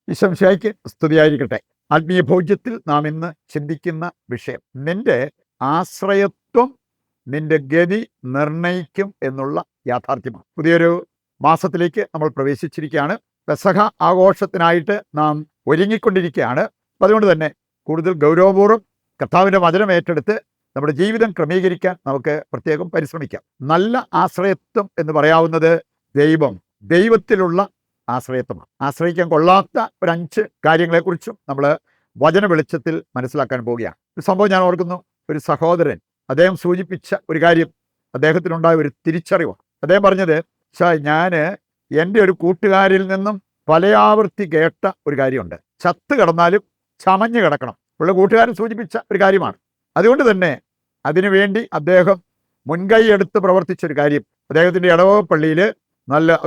ഈശോമിശിഹായ്ക്ക് സ്തുതിയായിരിക്കട്ടെ. ആത്മീയ ഭോജ്യത്തിൽ നാം ഇന്ന് ചിന്തിക്കുന്ന വിഷയം, നിന്റെ ആശ്രയത്വം നിന്റെ ഗതി നിർണയിക്കും എന്നുള്ള യാഥാർത്ഥ്യമാണ്. പുതിയൊരു മാസത്തിലേക്ക് നമ്മൾ പ്രവേശിച്ചിരിക്കുകയാണ്. പെസഹ ആഘോഷത്തിനായിട്ട് നാം ഒരുങ്ങിക്കൊണ്ടിരിക്കുകയാണ്. അതുകൊണ്ട് തന്നെ കൂടുതൽ ഗൗരവപൂർവ്വം കർത്താവിൻ്റെ വചനം ഏറ്റെടുത്ത് നമ്മുടെ ജീവിതം ക്രമീകരിക്കാൻ നമുക്ക് പ്രത്യേകം പരിശ്രമിക്കാം. നല്ല ആശ്രയത്വം എന്ന് പറയാവുന്നത് ദൈവത്തിലുള്ള ആശ്രയത്വമാണ്. ആശ്രയിക്കാൻ കൊള്ളാത്ത ഒരു 5 കാര്യങ്ങളെക്കുറിച്ചും നമ്മൾ വചന വെളിച്ചത്തിൽ മനസ്സിലാക്കാൻ പോവുകയാണ്. ഒരു സംഭവം ഞാൻ ഓർക്കുന്നു. ഒരു സഹോദരൻ അദ്ദേഹം സൂചിപ്പിച്ച ഒരു കാര്യം, അദ്ദേഹത്തിനുണ്ടായ ഒരു തിരിച്ചറിവാണ്. അദ്ദേഹം പറഞ്ഞത്, ഞാൻ എൻ്റെ ഒരു കൂട്ടുകാരിൽ നിന്നും പലയാവർത്തി കേട്ട ഒരു കാര്യമുണ്ട്, ചത്ത് കിടന്നാലും ചമഞ്ഞു കിടക്കണം. ഉള്ള കൂട്ടുകാരൻ സൂചിപ്പിച്ച ഒരു കാര്യമാണ്. അതുകൊണ്ട് തന്നെ അതിനുവേണ്ടി അദ്ദേഹം മുൻകൈ എടുത്ത് പ്രവർത്തിച്ചൊരു കാര്യം, അദ്ദേഹത്തിൻ്റെ ഇടവക പള്ളിയിൽ നല്ല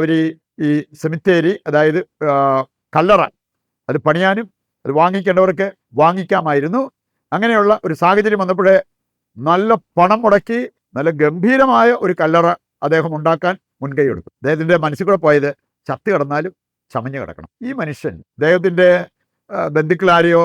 ഈ സെമിത്തേരി, അതായത് കല്ലറ, അത് പണിയാനും അത് വാങ്ങിക്കേണ്ടവർക്ക് വാങ്ങിക്കാമായിരുന്നു. അങ്ങനെയുള്ള ഒരു സാഹചര്യം വന്നപ്പോഴേ നല്ല പണം മുടക്കി നല്ല ഗംഭീരമായ ഒരു കല്ലറ അദ്ദേഹം ഉണ്ടാക്കാൻ മുൻകൈ എടുത്തു. അദ്ദേഹത്തിൻ്റെ മനസ്സിൽ കൂടെ പോയത്, ചത്ത് കിടന്നാലും ചമഞ്ഞു കിടക്കണം. ഈ മനുഷ്യൻ അദ്ദേഹത്തിൻ്റെ ബന്ധുക്കളാരെയോ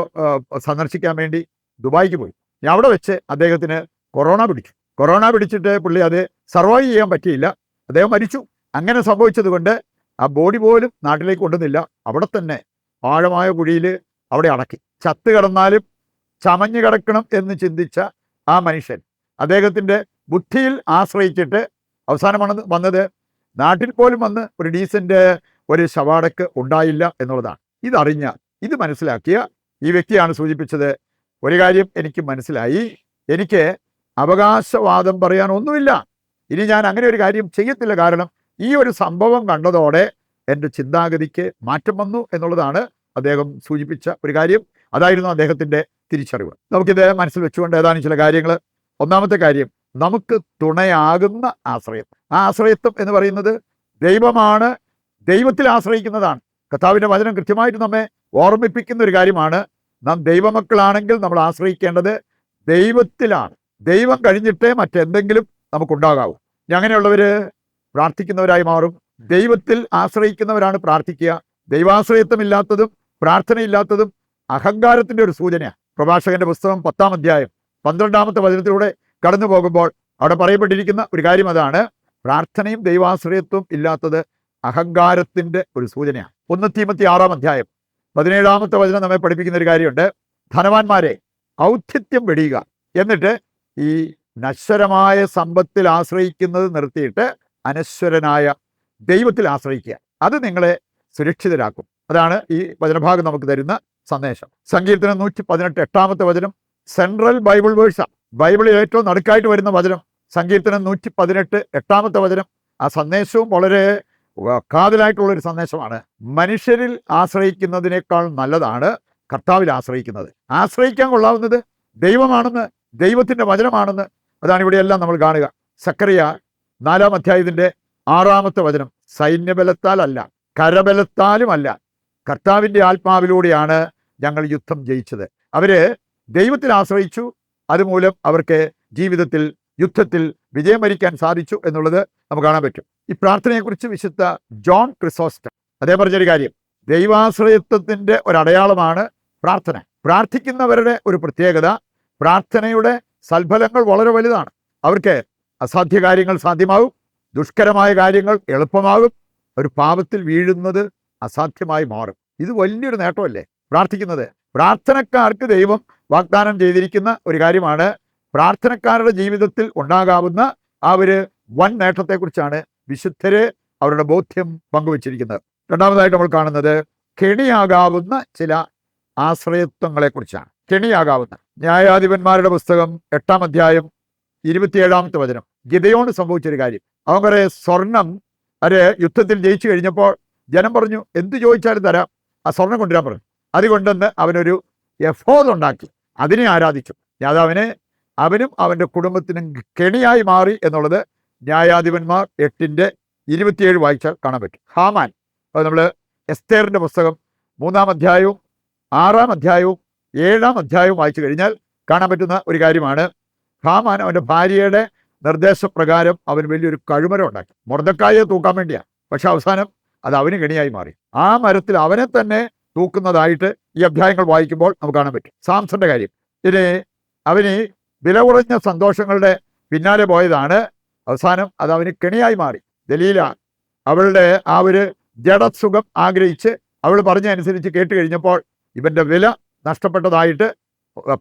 സന്ദർശിക്കാൻ വേണ്ടി ദുബായിക്ക് പോയി. അവിടെ വെച്ച് അദ്ദേഹത്തിന് കൊറോണ പിടിച്ചിട്ട് പുള്ളി അത് സർവൈവ് ചെയ്യാൻ പറ്റിയില്ല, അദ്ദേഹം മരിച്ചു. അങ്ങനെ സംഭവിച്ചത് കൊണ്ട് ആ ബോഡി പോലും നാട്ടിലേക്ക് കൊണ്ടുവന്നില്ല, അവിടെ തന്നെ ആഴമായ കുഴിയിൽ അവിടെ അടക്കി. ചത്ത് കിടന്നാലും ചമഞ്ഞു കിടക്കണം എന്ന് ചിന്തിച്ച ആ മനുഷ്യൻ അദ്ദേഹത്തിൻ്റെ ബുദ്ധിയിൽ ആശ്രയിച്ചിട്ട് അവസാനം വന്നത് നാട്ടിൽ പോലും വന്ന് ഒരു ഡീസൻ്റ് ഒരു ശവാടക്ക് ഉണ്ടായില്ല എന്നുള്ളതാണ്. ഇത് മനസ്സിലാക്കിയ ഈ വ്യക്തിയാണ് സൂചിപ്പിച്ചത്, ഒരു കാര്യം എനിക്ക് മനസ്സിലായി, എനിക്ക് അവകാശവാദം പറയാൻ ഒന്നുമില്ല, ഇനി ഞാൻ അങ്ങനെ ഒരു കാര്യം ചെയ്യത്തില്ല. കാരണം ഈ ഒരു സംഭവം കണ്ടതോടെ എൻ്റെ ചിന്താഗതിക്ക് മാറ്റം വന്നു എന്നുള്ളതാണ് അദ്ദേഹം സൂചിപ്പിച്ച ഒരു കാര്യം. അതായിരുന്നു അദ്ദേഹത്തിൻ്റെ തിരിച്ചറിവ്. നമുക്കിത് മനസ്സിൽ വെച്ചുകൊണ്ട് ഏതാനും ചില കാര്യങ്ങൾ. ഒന്നാമത്തെ കാര്യം, നമുക്ക് തുണയാകുന്ന ആശ്രയം. ആ ആശ്രയത്വം എന്ന് പറയുന്നത് ദൈവമാണ്, ദൈവത്തിൽ ആശ്രയിക്കുന്നതാണ്. കർത്താവിൻ്റെ വചനം കൃത്യമായിട്ട് നമ്മെ ഓർമ്മിപ്പിക്കുന്ന ഒരു കാര്യമാണ്. നാം ദൈവമക്കളാണെങ്കിൽ നമ്മൾ ആശ്രയിക്കേണ്ടത് ദൈവത്തിലാണ്. ദൈവം കഴിഞ്ഞിട്ടേ മറ്റെന്തെങ്കിലും നമുക്കുണ്ടാകാവൂ. അങ്ങനെയുള്ളവർ പ്രാർത്ഥിക്കുന്നവരായി മാറും. ദൈവത്തിൽ ആശ്രയിക്കുന്നവരാണ് പ്രാർത്ഥിക്കുക. ദൈവാശ്രയത്വമില്ലാത്തതും പ്രാർത്ഥനയില്ലാത്തതും അഹങ്കാരത്തിൻ്റെ ഒരു സൂചനയാണ്. പ്രഭാഷകന്റെ പുസ്തകം 10-ാം അധ്യായം 12-ാമത്തെ വചനത്തിലൂടെ കടന്നു പോകുമ്പോൾ അവിടെ പറയപ്പെട്ടിരിക്കുന്ന ഒരു കാര്യം അതാണ്, പ്രാർത്ഥനയും ദൈവാശ്രയത്വവും ഇല്ലാത്തത് അഹങ്കാരത്തിൻ്റെ ഒരു സൂചനയാണ്. 1 തീമോത്തി 6-ാം അധ്യായം 17-ാമത്തെ വചനം നമ്മെ പഠിപ്പിക്കുന്ന ഒരു കാര്യമുണ്ട്, ധനവാന്മാരെ ഔദ്ധിത്യം വെടിയുക, എന്നിട്ട് ഈ നശ്വരമായ സമ്പത്തിൽ ആശ്രയിക്കുന്നത് നിർത്തിയിട്ട് അനശ്വരനായ ദൈവത്തിൽ ആശ്രയിക്കുക, അത് നിങ്ങളെ സുരക്ഷിതരാക്കും. അതാണ് ഈ വചനഭാഗം നമുക്ക് തരുന്ന സന്ദേശം. സങ്കീർത്തനം 118 8-ാമത്തെ വചനം സെൻട്രൽ ബൈബിൾ വേഴ്സാണ്. ബൈബിളിൽ ഏറ്റവും നടുക്കായിട്ട് വരുന്ന വചനം സങ്കീർത്തനം 118 8-ാമത്തെ വചനം. ആ സന്ദേശവും വളരെ കാതലായിട്ടുള്ളൊരു സന്ദേശമാണ്. മനുഷ്യരിൽ ആശ്രയിക്കുന്നതിനേക്കാൾ നല്ലതാണ് കർത്താവിൽ ആശ്രയിക്കുന്നത്. ആശ്രയിക്കാൻ കൊള്ളാവുന്നത് ദൈവമാണെന്ന്, ദൈവത്തിൻ്റെ വചനമാണെന്ന്, അതാണ് ഇവിടെയെല്ലാം നമ്മൾ കാണുക. സക്കറിയ 4-ാം അധ്യായത്തിൻ്റെ 6-ാമത്തെ വചനം, സൈന്യബലത്താൽ അല്ല കരബലത്താലുമല്ല കർത്താവിൻ്റെ ആത്മാവിലൂടെയാണ് ഞങ്ങൾ യുദ്ധം ജയിച്ചത്. അവര് ദൈവത്തിൽ ആശ്രയിച്ചു, അതുമൂലം അവർക്ക് ജീവിതത്തിൽ യുദ്ധത്തിൽ വിജയം വരിക്കാൻ സാധിച്ചു എന്നുള്ളത് നമുക്ക് കാണാൻ പറ്റും. ഈ പ്രാർത്ഥനയെക്കുറിച്ച് വിശുദ്ധ ജോൺ ക്രിസോസ്റ്റം അദ്ദേഹം പറഞ്ഞൊരു കാര്യം, ദൈവാശ്രയത്വത്തിൻ്റെ ഒരടയാളമാണ് പ്രാർത്ഥന. പ്രാർത്ഥിക്കുന്നവരുടെ ഒരു പ്രത്യേകത, പ്രാർത്ഥനയുടെ സൽഫലങ്ങൾ വളരെ വലുതാണ്. അവർക്ക് അസാധ്യ കാര്യങ്ങൾ സാധ്യമാകും, ദുഷ്കരമായ കാര്യങ്ങൾ എളുപ്പമാകും, ഒരു പാപത്തിൽ വീഴുന്നത് അസാധ്യമായി മാറും. ഇത് വലിയൊരു നേട്ടമല്ലേ പ്രാർത്ഥിക്കുന്നത്? പ്രാർത്ഥനക്കാർക്ക് ദൈവം വാഗ്ദാനം ചെയ്തിരിക്കുന്ന ഒരു കാര്യമാണ്. പ്രാർത്ഥനക്കാരുടെ ജീവിതത്തിൽ ഉണ്ടാകാവുന്ന ആ ഒരു വൻ നേട്ടത്തെക്കുറിച്ചാണ് വിശുദ്ധരെ അവരുടെ ബോധ്യം പങ്കുവച്ചിരിക്കുന്നത്. രണ്ടാമതായിട്ട് നമ്മൾ കാണുന്നത് കെണിയാകാവുന്ന ചില ആശ്രയത്വങ്ങളെക്കുറിച്ചാണ്. കെണിയാകാവുന്ന ന്യായാധിപന്മാരുടെ പുസ്തകം 8-ാം അധ്യായം 27-ാമത്തെ വചനം. ഗിദെയോന് സംഭവിച്ചൊരു കാര്യം, അവൻ കുറെ സ്വർണം യുദ്ധത്തിൽ ജയിച്ചു കഴിഞ്ഞപ്പോൾ ജനം പറഞ്ഞു, എന്ത് ചോദിച്ചാലും തരാം, ആ സ്വർണം കൊണ്ടുവരാൻ പറഞ്ഞു. അതുകൊണ്ടെന്ന് അവനൊരു എഫോദ് ഉണ്ടാക്കി, അതിനെ ആരാധിച്ചു. അവനും അവൻ്റെ കുടുംബത്തിനും കെണിയായി മാറി എന്നുള്ളത് ന്യായാധിപന്മാർ 8-27 വായിച്ചാൽ കാണാൻ പറ്റും. ഹാമാൻ, അത് നമ്മൾ എസ്തേറിൻ്റെ പുസ്തകം 3-ാം അധ്യായവും 6-ാം അധ്യായവും 7-ാം അധ്യായവും വായിച്ചു കഴിഞ്ഞാൽ കാണാൻ പറ്റുന്ന ഒരു കാര്യമാണ്. ഹാമാൻ അവൻ്റെ ഭാര്യയുടെ നിർദ്ദേശപ്രകാരം അവൻ വലിയൊരു കഴുമരം ഉണ്ടാക്കി, മൊർദെഖായിയെ തൂക്കാൻ വേണ്ടിയാണ്. പക്ഷെ അവസാനം അത് അവന് കെണിയായി മാറി. ആ മരത്തിൽ അവനെ തന്നെ തൂക്കുന്നതായിട്ട് ഈ അധ്യായങ്ങൾ വായിക്കുമ്പോൾ നമുക്ക് കാണാൻ പറ്റും. സാംസന്റെ കാര്യം, ഇനി അവന് വില കുറഞ്ഞ സന്തോഷങ്ങളുടെ പിന്നാലെ പോയതാണ്. അവസാനം അത് അവന് കെണിയായി മാറി. ദലീല അവളുടെ ആ ഒരു ജഡസുഖം ആഗ്രഹിച്ച് അവൾ പറഞ്ഞനുസരിച്ച് കേട്ട് കഴിഞ്ഞപ്പോൾ ഇവന്റെ വില നഷ്ടപ്പെട്ടതായിട്ട്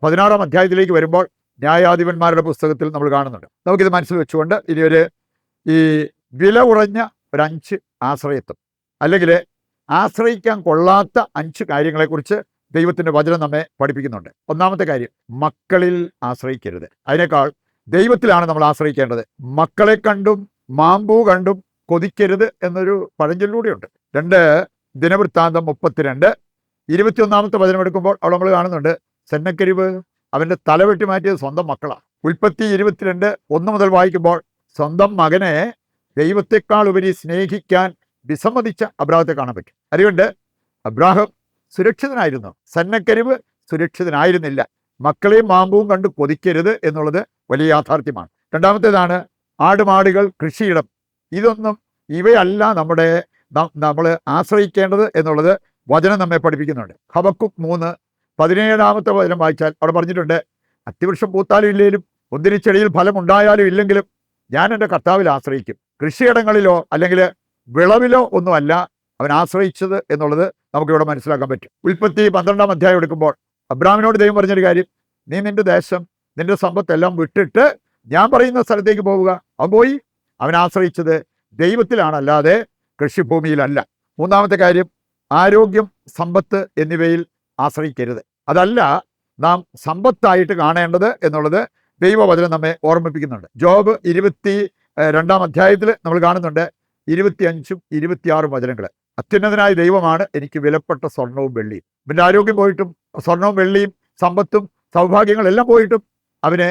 16-ാം അധ്യായത്തിലേക്ക് വരുമ്പോൾ ന്യായാധിപന്മാരുടെ പുസ്തകത്തിൽ നമ്മൾ കാണുന്നുണ്ട്. നമുക്കിത് മനസ്സിൽ വെച്ചുകൊണ്ട് ഇനി ഈ വില കുറഞ്ഞ ഒരു 5 ആശ്രയത്വം, അല്ലെങ്കിൽ ആശ്രയിക്കാൻ കൊള്ളാത്ത 5 കാര്യങ്ങളെക്കുറിച്ച് ദൈവത്തിൻ്റെ വചനം നമ്മെ പഠിപ്പിക്കുന്നുണ്ട്. ഒന്നാമത്തെ കാര്യം, മക്കളിൽ ആശ്രയിക്കരുത്. അതിനേക്കാൾ ദൈവത്തിലാണ് നമ്മൾ ആശ്രയിക്കേണ്ടത്. മക്കളെ കണ്ടും മാമ്പൂ കണ്ടും കൊതിക്കരുത് എന്നൊരു പഴഞ്ചൊല്ലൂടെയുണ്ട്. 2 ദിനവൃത്താന്തം 32:21 വചനം എടുക്കുമ്പോൾ അവിടെ നമ്മൾ കാണുന്നുണ്ട്, സെന്നക്കരിവ് അവൻ്റെ തല വെട്ടി മാറ്റിയത് സ്വന്തം മക്കളാണ്. ഉൽപ്പത്തി 22:1 മുതൽ വായിക്കുമ്പോൾ സ്വന്തം മകനെ ദൈവത്തെക്കാൾ ഉപരി സ്നേഹിക്കാൻ വിസമ്മതിച്ച അബ്രാഹത്തെ കാണാൻ പറ്റും. അതുകൊണ്ട് അബ്രാഹം സുരക്ഷിതനായിരുന്നു, സെന്നക്കരിവ് സുരക്ഷിതനായിരുന്നില്ല. മക്കളെയും മാമ്പവും കണ്ട് കൊതിക്കരുത് എന്നുള്ളത് വലിയ യാഥാർത്ഥ്യമാണ്. രണ്ടാമത്തേതാണ് ആടുമാടുകൾ, കൃഷിയിടം. ഇവയല്ല നമ്മൾ ആശ്രയിക്കേണ്ടത് എന്നുള്ളത് വചനം നമ്മെ പഠിപ്പിക്കുന്നുണ്ട്. ഹബക്കുക്ക് 3:17 വചനം വായിച്ചാൽ അവിടെ പറഞ്ഞിട്ടുണ്ട്, അത്തിവൃക്ഷം പൂത്താലും ഇല്ലെങ്കിലും മുന്തിരിച്ചെടിയിൽ ഫലം ഉണ്ടായാലും ഇല്ലെങ്കിലും ഞാൻ എൻ്റെ കർത്താവിൽ ആശ്രയിക്കും. കൃഷിയിടങ്ങളിലോ അല്ലെങ്കിൽ വിളവിലോ ഒന്നുമല്ല അവൻ ആശ്രയിച്ചത് എന്നുള്ളത് നമുക്കിവിടെ മനസ്സിലാക്കാൻ പറ്റും. ഉൽപ്പത്തി 12-ാം അധ്യായം എടുക്കുമ്പോൾ അബ്രാമിനോട് ദൈവം പറഞ്ഞൊരു കാര്യം, നീ നിന്റെ ദേശം നിന്റെ സമ്പത്തെല്ലാം വിട്ടിട്ട് ഞാൻ പറയുന്ന സ്ഥലത്തേക്ക് പോവുക. അവൻ പോയി. അവൻ ആശ്രയിച്ചത് ദൈവത്തിലാണ്, അല്ലാതെ കൃഷിഭൂമിയിലല്ല. മൂന്നാമത്തെ കാര്യം, ആരോഗ്യം, സമ്പത്ത് എന്നിവയിൽ ആശ്രയിക്കരുത്. അതല്ല നാം സമ്പത്തായിട്ട് കാണേണ്ടത് എന്നുള്ളത് ദൈവവചനം നമ്മെ ഓർമ്മിപ്പിക്കുന്നുണ്ട്. ജോബ് 22-ാം അധ്യായത്തിൽ നമ്മൾ കാണുന്നുണ്ട് 25-ഉം 26-ഉം വചനങ്ങൾ. അത്യുന്നതനായ ദൈവമാണ് എനിക്ക് വിലപ്പെട്ട സ്വർണവും വെള്ളിയും. പിന്നെ ആരോഗ്യം പോയിട്ടും സ്വർണവും വെള്ളിയും സമ്പത്തും സൗഭാഗ്യങ്ങളെല്ലാം പോയിട്ടും അവന്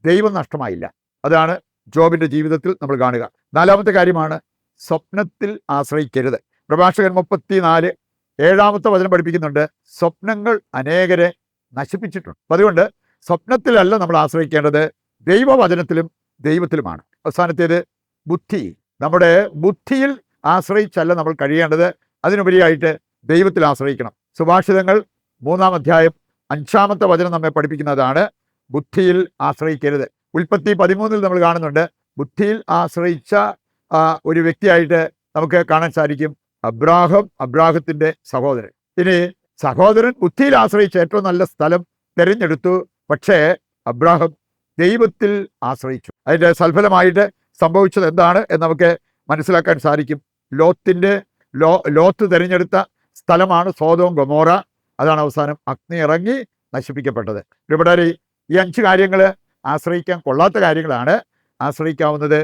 ദൈവം നഷ്ടമായില്ല. അതാണ് ജോബിൻ്റെ ജീവിതത്തിൽ നമ്മൾ കാണുക. 4-ാമത്തെ കാര്യമാണ്, സ്വപ്നത്തിൽ ആശ്രയിക്കരുത്. പ്രഭാഷകൻ 34:7 വചനം പഠിപ്പിക്കുന്നുണ്ട്, സ്വപ്നങ്ങൾ അനേകരെ നശിപ്പിച്ചിട്ടുണ്ട്. അതുകൊണ്ട് സ്വപ്നത്തിലല്ല നമ്മൾ ആശ്രയിക്കേണ്ടത്, ദൈവവചനത്തിലും ദൈവത്തിലുമാണ്. അവസാനത്തേത്, ബുദ്ധി. നമ്മുടെ ബുദ്ധിയിൽ ആശ്രയിച്ചല്ല നമ്മൾ കഴിയേണ്ടത്, അതിനുപരിയായിട്ട് ദൈവത്തിൽ ആശ്രയിക്കണം. സുഭാഷിതങ്ങൾ 3-ാം അധ്യായം 5-ാമത്തെ വചനം നമ്മെ പഠിപ്പിക്കുന്നതാണ്, ബുദ്ധിയിൽ ആശ്രയിക്കരുത്. ഉൽപ്പത്തി 13-ൽ നമ്മൾ കാണുന്നുണ്ട്, ബുദ്ധിയിൽ ആശ്രയിച്ച ഒരു വ്യക്തിയായിട്ട് നമുക്ക് കാണാൻ സാധിക്കും അബ്രാഹത്തിൻ്റെ സഹോദരൻ. ഇനി സഹോദരൻ ബുദ്ധിയിൽ ആശ്രയിച്ച ഏറ്റവും നല്ല സ്ഥലം തിരഞ്ഞെടുത്തു, പക്ഷേ അബ്രാഹം ദൈവത്തിൽ ആശ്രയിച്ചു. അതിൻ്റെ സൽഫലമായിട്ട് സംഭവിച്ചത് എന്താണ് എന്ന് നമുക്ക് മനസ്സിലാക്കാൻ സാധിക്കും. ലോത്ത് തിരഞ്ഞെടുത്ത സ്ഥലമാണ് സോദോം ഗൊമോറ. അതാണ് അവസാനം അഗ്നി ഇറങ്ങി നശിപ്പിക്കപ്പെട്ടത്. ഇവിടെ ഈ 5 കാര്യങ്ങൾ ആശ്രയിക്കാൻ കൊള്ളാത്ത കാര്യങ്ങളാണ്. ആശ്രയിക്കാവുന്നത്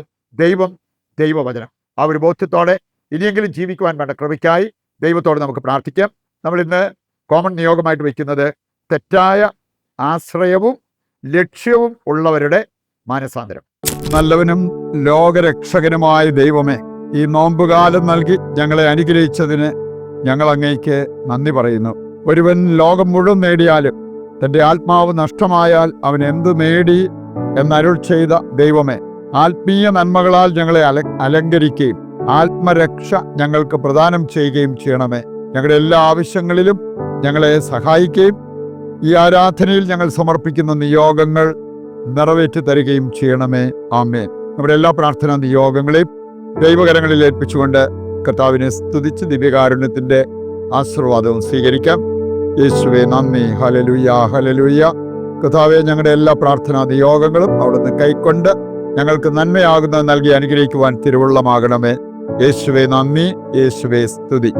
ദൈവവചനം. ആ ഒരു ബോധ്യത്തോടെ ഇനിയെങ്കിലും ജീവിക്കുവാൻ വേണ്ട കൃപയ്ക്കായി ദൈവത്തോട് നമുക്ക് പ്രാർത്ഥിക്കാം. നമ്മൾ ഇന്ന് കോമൺ നിയോഗമായിട്ട് വയ്ക്കുന്നത്, തെറ്റായ ആശ്രയവും ലക്ഷ്യവും ഉള്ളവരുടെ മാനസാന്തരം. നല്ലവനും ലോകരക്ഷകനുമായ ദൈവമേ, ഈ നോമ്പുകാലം നൽകി ഞങ്ങളെ അനുഗ്രഹിച്ചതിന് ഞങ്ങൾ അങ്ങേക്ക് നന്ദി പറയുന്നു. ഒരുവൻ ലോകം മുഴുവൻ നേടിയാലും തൻ്റെ ആത്മാവ് നഷ്ടമായാൽ അവൻ എന്ത് നേടി എന്നരുൾ ചെയ്ത ദൈവമേ, ആത്മീയ നന്മകളാൽ ഞങ്ങളെ അലങ്കരിക്കുകയും ആത്മരക്ഷ ഞങ്ങൾക്ക് പ്രദാനം ചെയ്യുകയും ചെയ്യണമേ. ഞങ്ങളുടെ എല്ലാ ആവശ്യങ്ങളിലും ഞങ്ങളെ സഹായിക്കുകയും ഈ ആരാധനയിൽ ഞങ്ങൾ സമർപ്പിക്കുന്ന നിയോഗങ്ങൾ നിറവേറ്റി തരികയും ചെയ്യണമേ. ആമേൻ. നമ്മുടെ എല്ലാ പ്രാർത്ഥനാ നിയോഗങ്ങളെയും ദൈവകരങ്ങളിൽ ഏൽപ്പിച്ചുകൊണ്ട് കർത്താവിനെ സ്തുതിച്ച് ദിവ്യകാരുണ്യത്തിൻ്റെ ആശീർവാദവും സ്വീകരിക്കാം. യേശുവേ നന്ദി. Hallelujah, hallelujah. കർത്താവെ, ഞങ്ങളുടെ എല്ലാ പ്രാർത്ഥനാ നിയോഗങ്ങളും അവിടുന്ന് കൈക്കൊണ്ട് ഞങ്ങൾക്ക് നന്മയാകുന്നത് നൽകി അനുഗ്രഹിക്കുവാൻ തിരുവുള്ളമാകണമേ. യേശുവേ നന്ദി, യേശുവേ സ്തുതി.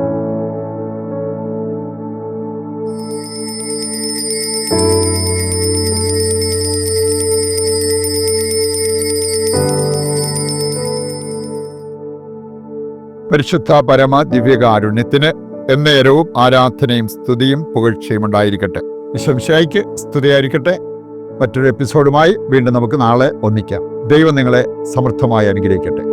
പരിശുദ്ധ പരമ ദിവ്യകാരുണ്യത്തിന് എന്നേരവും ആരാധനയും സ്തുതിയും പുകഴ്ചയും ഉണ്ടായിരിക്കട്ടെ. ഈശോമിശിഹായ്ക്ക് സ്തുതിയായിരിക്കട്ടെ. മറ്റൊരു എപ്പിസോഡുമായി വീണ്ടും നമുക്ക് നാളെ ഒന്നിക്കാം. ദൈവം നിങ്ങളെ സമൃദ്ധമായി അനുഗ്രഹിക്കട്ടെ.